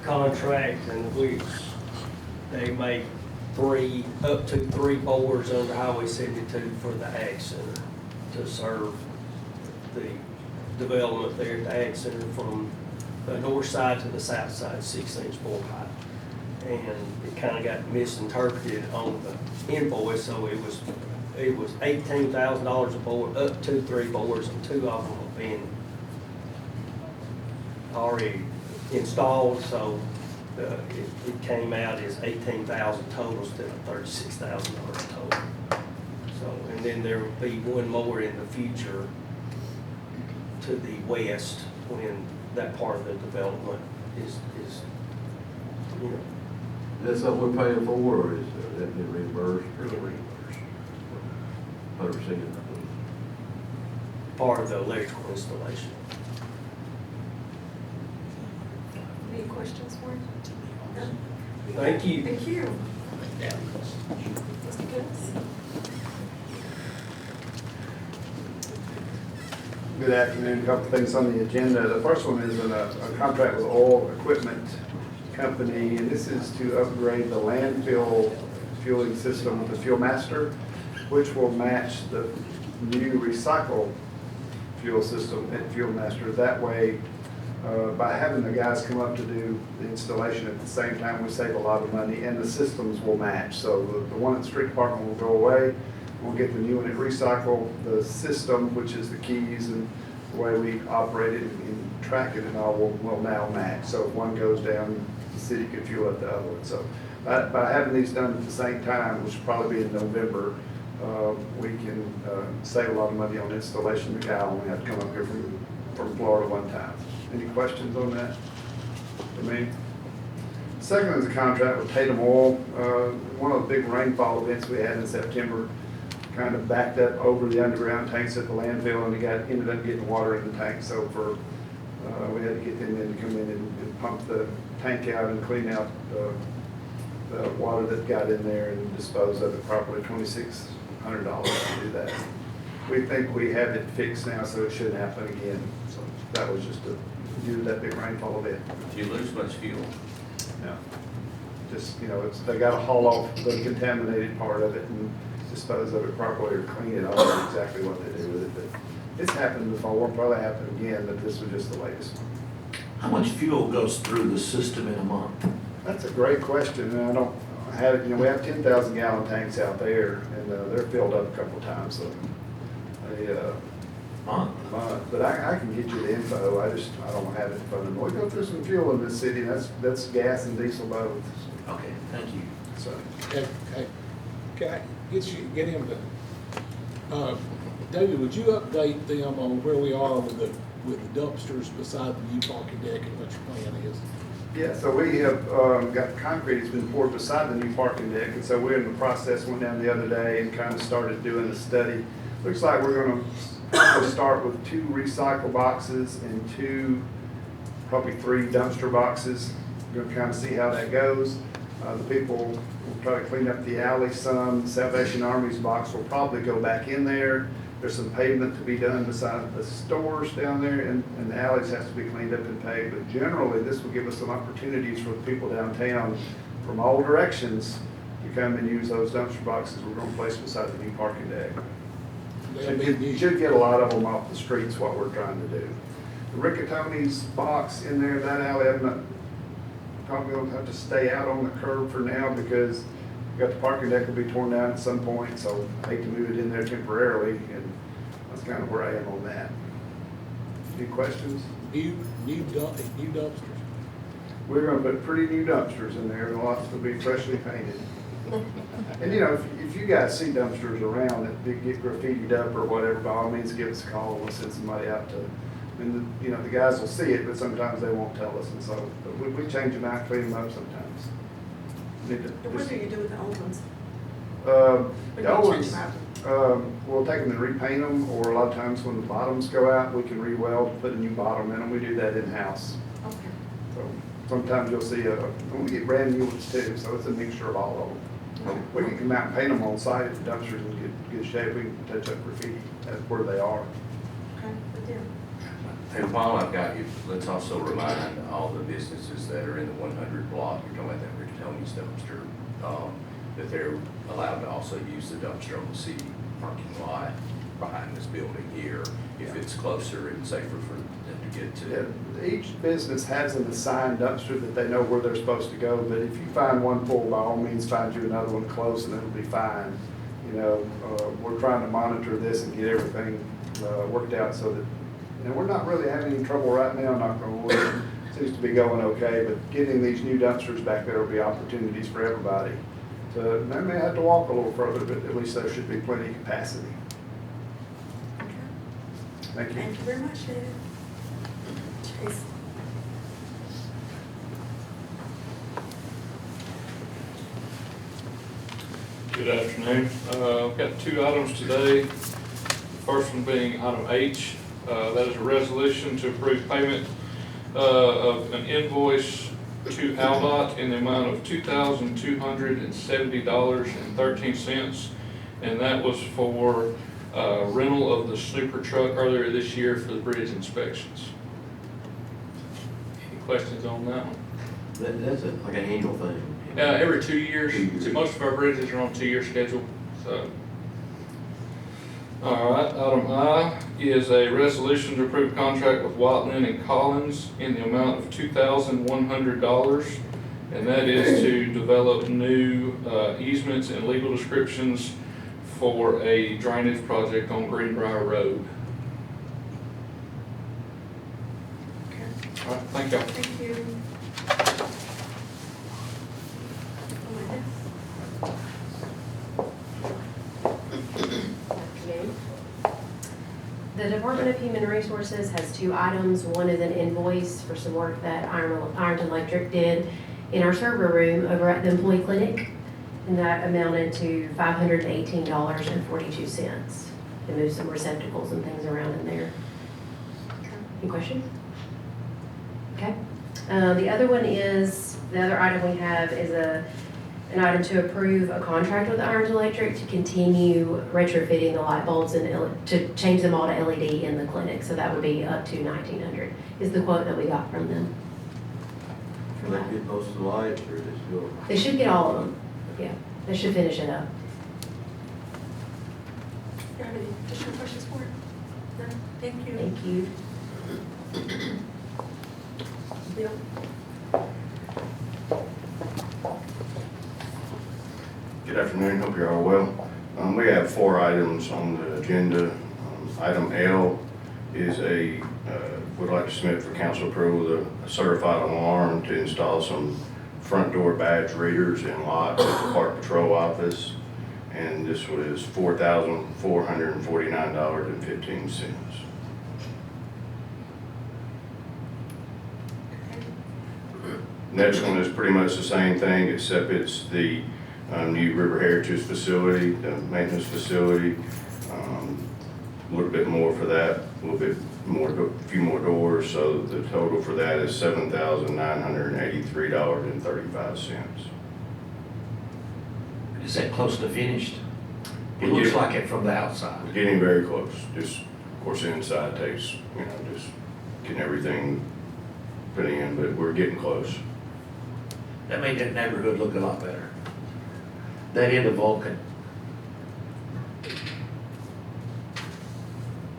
contract, and they make up to three boards under Highway 72 for the Ag Center to serve the development there at the Ag Center from the north side to the south side, 6-inch bore pipe. And it kind of got misinterpreted on the invoice, so it was $18,000 a board, up to three boards, and two of them have been already installed, so it came out as $18,000 total instead of $36,000 total. So, and then there will be one more in the future to the west when that part of the development is you know. Is that something we're paying for, or is that been reimbursed? Reimbursed. 100%. Part of the electrical installation. Any questions for him? No? Thank you. Thank you. Mr. Goods? Good afternoon. A couple of things on the agenda. The first one is a contract with Oil Equipment Company, and this is to upgrade the landfill fueling system with the Fuel Master, which will match the new recycle fuel system at Fuel Master. That way, by having the guys come up to do the installation at the same time, we save a lot of money, and the systems will match. So the one at the street department will go away. We'll get the new one at recycle. The system, which is the keys and the way we operate it and track it and all, will now match. So if one goes down, the city could fuel up the other one. So by having these done at the same time, which will probably be in November, we can save a lot of money on installation. The guy only have to come up here from Florida one time. Any questions on that for me? Second is a contract with Tatum Oil. One of the big rainfall events we had in September kind of backed up over the underground tanks at the landfill, and ended up getting water in the tank. So we had to get them in to come in and pump the tank out and clean out the water that got in there and dispose of it properly. $2,600 to do that. We think we have it fixed now, so it shouldn't happen again. So that was just due to that big rainfall event. Do you lose much fuel? No. Just, they got to haul off the contaminated part of it and dispose of it properly or clean it. I don't know exactly what they do with it, but it's happened before, probably happen again, but this was just the latest one. How much fuel goes through the system in a month? That's a great question, and I don't have it. We have 10,000 gallon tanks out there, and they're filled up a couple of times. So but I can get you the info. I don't have it in front of me. We go through some fuel in this city. That's gas and diesel both. Okay, thank you. So Can I get him to, David, would you update them on where we are with the dumpsters beside the new parking deck and what your plan is? yeah, so we have got concrete that's been poured beside the new parking deck, and so we're in the process. Went down the other day and kind of started doing a study. Looks like we're going to start with 2 recycle boxes and probably 3 dumpster boxes. We're going to kind of see how that goes. The people will try to clean up the alley some. The Salvation Army's box will probably go back in there. There's some pavement to be done beside the stores down there, and the alleys has to be cleaned up and paved. But generally, this will give us some opportunities for the people downtown from all directions to come and use those dumpster boxes we're going to place beside the new parking deck. You should get a lot of them off the streets, what we're trying to do. The Riccatoni's box in there, that alley, I'm probably going to have to stay out on the curb for now because we got the parking deck will be torn down at some point, so I hate to move it in there temporarily, and that's kind of where I am on that. Any questions? New dumpsters? We're going to put pretty new dumpsters in there, and lots will be freshly painted. And if you guys see dumpsters around that get graffitied up or whatever, by all means give us a call and we'll send somebody out to, and the guys will see it, but sometimes they won't tell us, and so we change them out, clean them up sometimes. What do you do with the old ones? The old ones, we'll take them and repaint them, or a lot of times when the bottoms go out, we can re-weld, put a new bottom in them. We do that in-house. Okay. So sometimes you'll see we get brand new ones too, so it's a mixture of all of them. We can come out and paint them on site at the dumpsters and get good shape. We can touch up graffiti. That's where they are. Okay, good deal. And while I've got you, let's also remind all the businesses that are in the 100 block, you're talking about that Rick Tony's dumpster, that they're allowed to also use the dumpster on the city parking lot behind this building here, if it's closer and safer for them to get to. Yeah, each business has an assigned dumpster that they know where they're supposed to go, but if you find one full, by all means, find you another one close and it'll be fine. You know, we're trying to monitor this and get everything worked out so that, you know, we're not really having any trouble right now, knock on wood. Seems to be going okay, but getting these new dumpsters back there will be opportunities for everybody. So they may have to walk a little further, but at least there should be plenty of capacity. Okay. Thank you. Thank you very much, David. Chase. Good afternoon. I've got two items today. The first one being item H. That is a resolution to approve payment of an invoice to Aldott in the amount of $2,270.13. And that was for rental of the super truck earlier this year for the bridge inspections. Any questions on that one? That's like an annual thing. Every 2 years. 2 years. See, most of our bridges are on a 2-year schedule, so. All right, item I is a resolution to approve contract with Watling and Collins in the amount of $2,100. And that is to develop new easements and legal descriptions for a drainage project on Greenbrier Road. Okay. All right, thank you. Thank you. Afternoon. The Department of Human Resources has two items. One is an invoice for some work that Ironton Electric did in our server room over at the employee clinic, and that amounted to $518.42 to move some receptacles and things around in there. Any questions? Okay. The other one is, the other item we have is an item to approve a contract with Ironton Electric to continue retrofitting the light bulbs and to change them all to LED in the clinic. So that would be up to $1,900 is the quote that we got from them. Will they get most of the lights, or is it still? They should get all of them. Yeah, they should finish it up. Do you have any additional questions for it? No? Thank you. Thank you. Bill? Good afternoon, hope you're all well. We have 4 items on the agenda. Item L is would like to submit for council approval a certified alarm to install some front door badge readers in lot at the Park Patrol office. And this was $4,449.15. Next one is pretty much the same thing, except it's the new River Heritage facility, the maintenance facility. A little bit more for that, a little bit more, a few more doors. So the total for that is $7,983.35. Is that close to finished? It looks like it from the outside. We're getting very close. Just, of course, the inside takes, just getting everything put in, but we're getting close. That made that neighborhood look a lot better. That end of Vulcan.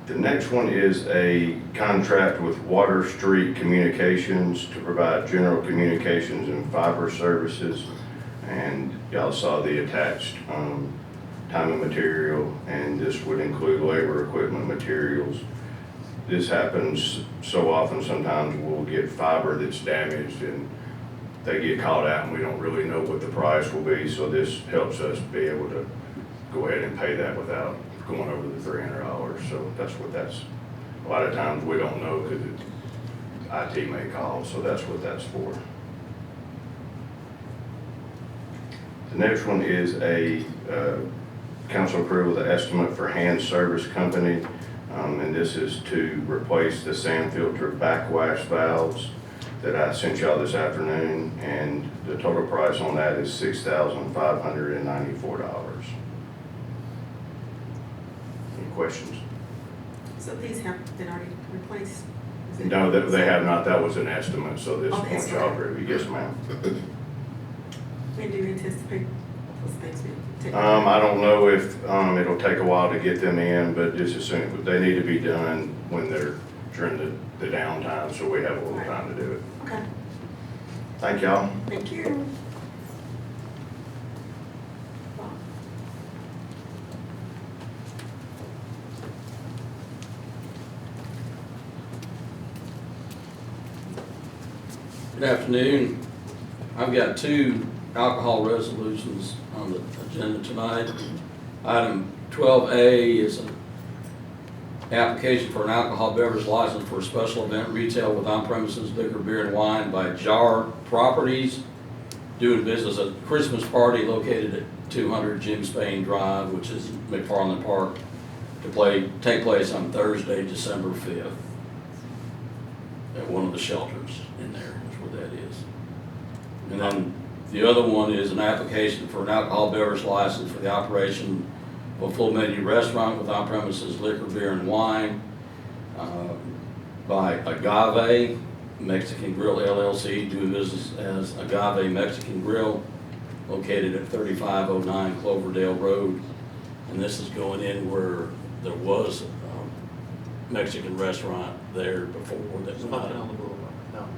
The next one is a contract with Water Street Communications to provide general communications and fiber services. And y'all saw the attached time and material, and this would include labor, equipment, materials. This happens so often, sometimes we'll get fiber that's damaged and they get called out and we don't really know what the price will be. So this helps us be able to go ahead and pay that without going over the $300. So that's what that's, a lot of times we don't know because IT may call, so that's what that's for. The next one is a council approval of the estimate for Hand Service Company, and this is to replace the sand filter backwash valves that I sent y'all this afternoon, and the total price on that is $6,594. Any questions? So these have been already replaced? No, they have not, that was an estimate, so this Okay, one sorry. job review, yes, ma'am. When do you anticipate those things being taken? I don't know if, it'll take a while to get them in, but just as soon, they need to be done when they're during the downtime, so we have a little Right. time to do it. Okay, Thank y'all. thank you. Good afternoon. I've got two alcohol resolutions on the agenda tonight. Item 12A is an application for an alcohol beverage license for a special event retail with on-premises liquor, beer, and wine by Jar Properties, doing business at Christmas party located at 200 Jim Spain Drive, which is McFarland Park, to take place on Thursday, December 5th, at one of the shelters in there, is where that is. And then the other one is an application for an alcohol beverage license for the operation of a full menu restaurant with on-premises liquor, beer, and wine by Agave Mexican Grill LLC, doing business as Agave Mexican Grill, located at 3509 Cloverdale Road. And this is going in where there was a Mexican restaurant there before that went Smoking out. on the boulevard, no.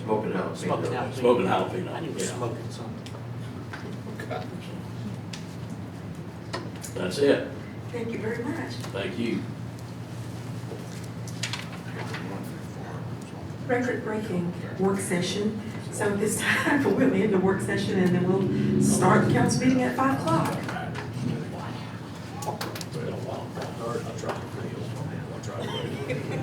Smoking house. Smoking jalapeno. Smoking jalapeno, I knew it was yeah. smoking something. Okay. That's it. Thank you very much. Thank you. Record-breaking work session. So at this time, we'll end the work session and then we'll start the council meeting at 5 o'clock.